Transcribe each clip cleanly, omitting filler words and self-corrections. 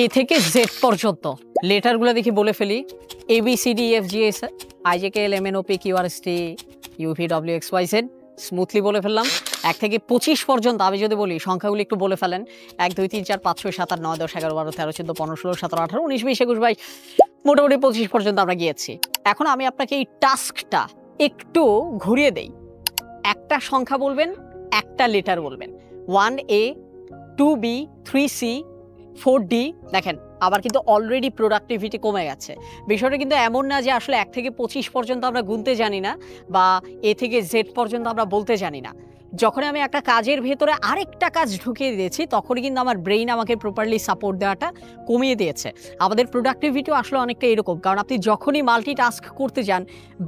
এ থেকে জেড পর্যন্ত লেটারগুলো দেখি বলে ফেলি। ABCDEFGH IJKLMNOPQRST UVWXYZ স্মুথলি বলে ফেললাম। 1 থেকে 25 পর্যন্ত আমি যদি বলি সংখ্যাগুলি একটু বলে ফেলেন। 1 2 3 4 5 6 7 8 9 10 11 12 13 14 15 16 17 18 19 20 21 22 মোটামুটি 25 পর্যন্ত আমরা গিয়েছি। এখন আমি আপনাকে এই টাস্কটা একটু ঘুরিয়ে দেই। একটা সংখ্যা বলবেন, একটা লেটার বলবেন। 1A 2B 3C 4D। দেখেন আবার কিন্তু অলরেডি প্রোডাক্টিভিটি কমে গেছে। বিষয়টা কিন্তু এমন না যে আসলে 1 থেকে 25 পর্যন্ত আমরা গুনতে জানি না বা এ থেকে জেড পর্যন্ত আমরা বলতে জানি না। যখন আমি একটা কাজের ভেতরে আরেকটা কাজ ঢুকিয়ে দিয়েছি তখনই কিন্তু আমার ব্রেইন আমাকে প্রপারলি সাপোর্ট দেওয়াটা কমিয়ে দিয়েছে। আমাদের প্রোডাক্টিভিটিও আসলে অনেকটা এরকম, কারণ আপনি যখনই মাল্টিটাস্ক করতে যান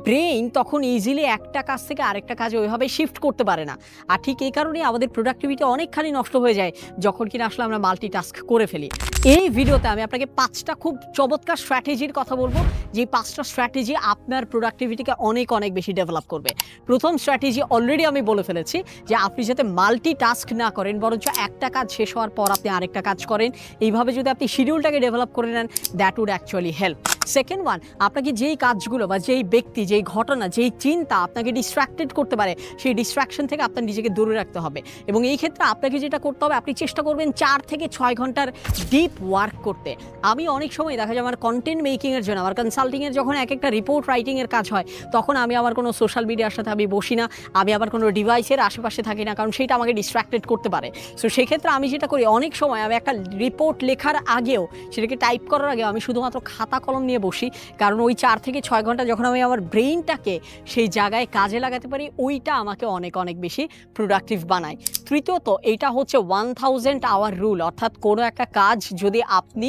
ব্রেইন তখন ইজিলি একটা কাজ থেকে আরেকটা কাজে ওইভাবে শিফট করতে পারে না। আর ঠিক এই কারণেই আমাদের প্রোডাক্টিভিটি অনেকখানি নষ্ট হয়ে যায় যখন কিনা আসলে আমরা মাল্টিটাস্ক করে ফেলি। এই ভিডিওতে আমি আপনাকে 5টা খুব চমৎকার স্ট্র্যাটেজির কথা বলবো, যে 5টা স্ট্র্যাটেজি আপনার প্রোডাক্টিভিটিকে অনেক অনেক বেশি ডেভেলপ করবে। প্রথম স্ট্র্যাটেজি অলরেডি আমি বলে ফেলেছি যে আপনি যাতে মাল্টিটাস্ক না করেন, বরঞ্চ একটা কাজ শেষ হওয়ার পর আপনি আরেকটা কাজ করেন। এইভাবে যদি আপনি শিডিউলটাকে ডেভেলপ করে নেন, that would actually help. Second one, আপনাকে যেই কাজগুলো বা যেই ব্যক্তি, যেই ঘটনা, যেই চিন্তা আপনাকে ডিস্ট্র্যাক্টেড করতে পারে সেই ডিস্ট্র্যাকশন থেকে আপনার নিজেকে দূরে রাখতে হবে। এবং এই ক্ষেত্রে আপনাকে যেটা করতে হবে, আপনি চেষ্টা করবেন 4 থেকে 6 ঘন্টার ডিপ ওয়ার্ক করতে। আমি অনেক সময় দেখা যায় আমার কন্টেন্ট মেকিংয়ের জন্য, আমার কনসাল্টিংয়ের যখন এক একটা রিপোর্ট রাইটিংয়ের কাজ হয় তখন আমি আমার কোনো সোশ্যাল মিডিয়ার সাথে আমি বসি না, আমি আবার কোনো ডিভাইসের আশেপাশে থাকি না, কারণ সেটা আমাকে ডিস্ট্র্যাক্টেড করতে পারে। সো সেক্ষেত্রে আমি যেটা করি, অনেক সময় আমি একটা রিপোর্ট লেখার আগেও, সেটাকে টাইপ করার আগেও আমি শুধুমাত্র খাতা কলম নিয়ে বসি, কারণ ওই 4 থেকে 6 ঘন্টা যখন আমি আমার ব্রেইনটাকে সেই জায়গায় কাজে লাগাতে পারি ওইটা আমাকে অনেক অনেক বেশি প্রোডাক্টিভ বানায়। তৃতীয়ত, এইটা হচ্ছে 1000 আওয়ার রুল, অর্থাৎ কোনো একটা কাজ যদি আপনি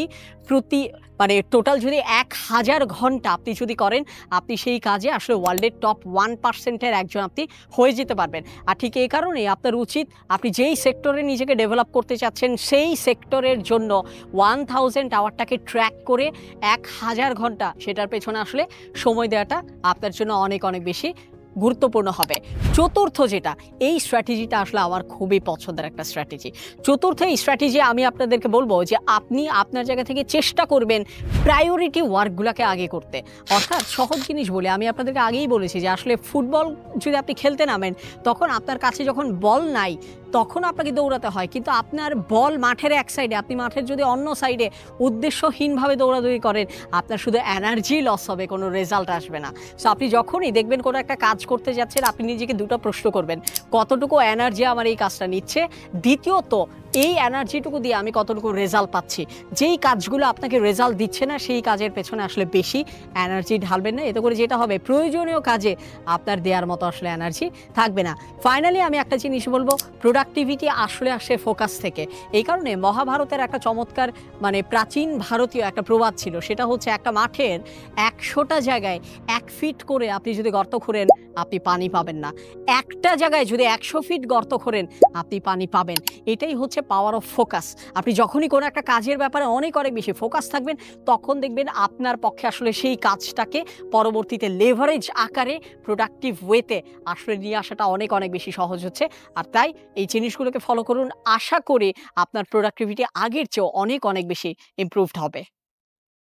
টোটাল যদি 1000 ঘন্টা আপনি যদি করেন, আপনি সেই কাজে আসলে ওয়ার্ল্ডের টপ 1%-এর একজন আপনি হয়ে যেতে পারবেন। আর ঠিক এই কারণেই আপনার উচিত আপনি যেই সেক্টরে নিজেকে ডেভেলপ করতে চাচ্ছেন সেই সেক্টরের জন্য 1000 আওয়ারটাকে ট্র্যাক করে 1000 ঘন্টা সেটার পেছনে আসলে সময় দেওয়াটা আপনার জন্য অনেক অনেক বেশি গুরুত্বপূর্ণ হবে। চতুর্থ যেটা, এই স্ট্র্যাটেজিটা আসলে আমার খুবই পছন্দের একটা স্ট্র্যাটেজি। চতুর্থ এই স্ট্র্যাটেজি আমি আপনাদেরকে বলবো যে আপনি আপনার জায়গা থেকে চেষ্টা করবেন প্রায়োরিটি ওয়ার্কগুলোকে আগে করতে। অর্থাৎ সহজ জিনিস বলে আমি আপনাদেরকে আগেই বলেছি যে আসলে ফুটবল যদি আপনি খেলতে নামেন তখন আপনার কাছে যখন বল নাই তখন আপনাকে দৌড়াতে হয়, কিন্তু আপনার বল মাঠের এক সাইডে, আপনি মাঠের যদি অন্য সাইডে উদ্দেশ্যহীনভাবে দৌড়াদৌড়ি করেন আপনার শুধু এনার্জি লস হবে, কোনো রেজাল্ট আসবে না। সো আপনি যখনই দেখবেন কোনো একটা কাজ করতে যাচ্ছেন আপনি নিজেকে দুটো প্রশ্ন করবেন, কতটুকু এনার্জি আমার এই কাজটা নিচ্ছে, দ্বিতীয়ত এই এনার্জিটুকু দিয়ে আমি কতটুকু রেজাল্ট পাচ্ছি। যেই কাজগুলো আপনাকে রেজাল্ট দিচ্ছে না সেই কাজের পেছনে আসলে বেশি এনার্জি ঢালবেন না, এতে করে যেটা হবে প্রয়োজনীয় কাজে আপনার দেওয়ার মতো আসলে এনার্জি থাকবে না। ফাইনালি আমি একটা জিনিস বলবো, প্রোডাক্টিভিটি আসলে আসে ফোকাস থেকে। এই কারণে মহাভারতের একটা চমৎকার প্রাচীন ভারতীয় একটা প্রবাদ ছিল, সেটা হচ্ছে একটা মাঠের 100টা জায়গায় 1 ফিট করে আপনি যদি গর্ত খোঁড়েন আপনি পানি পাবেন না, একটা জায়গায় যদি 100 ফিট গর্ত খোঁড়েন আপনি পানি পাবেন। এটাই হচ্ছে পাওয়ার অফ ফোকাস। আপনি যখনই কোনো একটা কাজের ব্যাপারে অনেক অনেক বেশি ফোকাস থাকবেন তখন দেখবেন আপনার পক্ষে আসলে সেই কাজটাকে পরবর্তীতে লেভারেজ আকারে প্রোডাক্টিভ ওয়েতে আসলে নিয়ে আসাটা অনেক অনেক বেশি সহজ হচ্ছে। আর তাই এই জিনিসগুলোকে ফলো করুন, আশা করি আপনার প্রোডাক্টিভিটি আগের চেয়েও অনেক অনেক বেশি ইমপ্রুভড হবে।